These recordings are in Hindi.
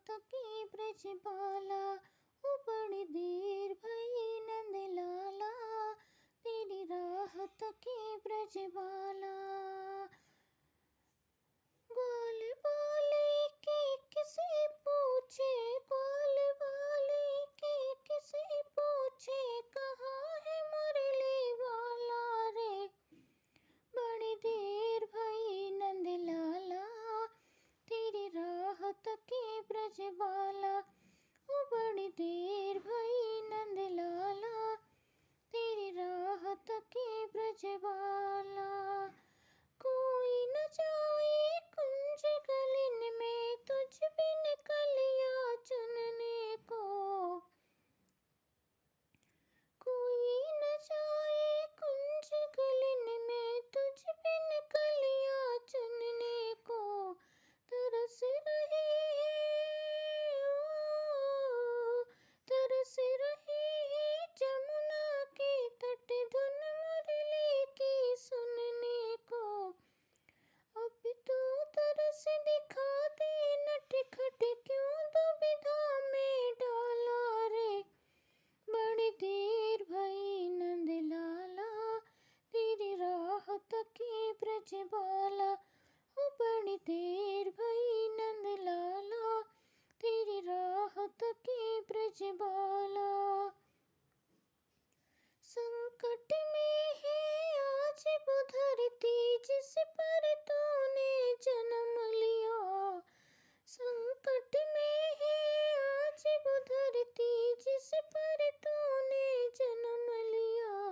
थके ब्रजबाला, ओ बड़ी देर भई नंद लाला, तेरी राह थके ब्रजबाला। ग्वाल वाले के किसे पूछे, ग्वाल वाले के किसे पूछे, कहाँ है मुरली वाला रे, बड़ी देर भई नंद लाला, तेरी राह तके ब्रजबाला, ओ बड़ी देर भई नंद लाला, तेरी राह तके ब्रजबाला। कोई न जाए कुंज गलिन में, तुझ बिन कलियां चुनने को, कोई न जाए कुंज गलिन में, तुझ बिन कलियां चुनने को, तरस रही है ओ, तरस रही है जमुना के तट, धुन मुरली की सुनने को, अब तो तरस दिखा दे नटखट, क्यों दुविधा में डाला रे, बड़ी देर भई नंद लाला, तेरी राह तके ब्रजबाला, ओ बड़ी देर भई नंद लाला, तेरी राह तके ब्रजबाला। संकट में है आज वो धरती, जिस पर तूने जन्म लिया, संकट में है आज वो धरती, जिस पर तूने जन्म लिया,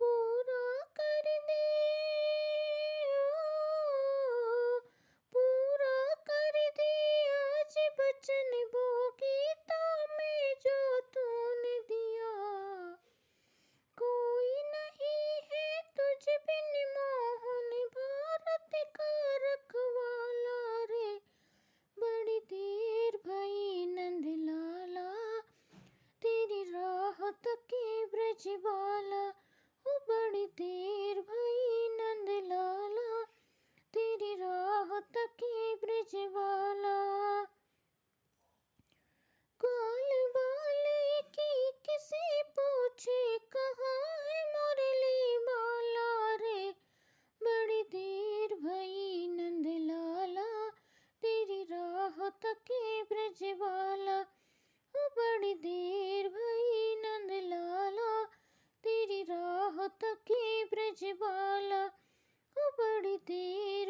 पूरा कर दे ओ, पूरा कर दे आज वचन वो गीता में जो तूने दिया, कोई नहीं है तुझ बिन मोहन, भारत का रखवाला रे, बड़ी देर भई नंद लाला, तेरी राह तके ब्रजबाला, ओ बड़ी देर भई नंद लाला, तेरी राह तके ब्रजबाला। ग्वाल वाले की किसे पूछे, कहाँ है मुरली वाला रे, बड़ी देर भई नंद लाला, तेरी राह तके ब्रजबाला, ओ बड़ी देर भई नंद लाला, तेरी राह तके ब्रजबाला, ओ बड़ी देर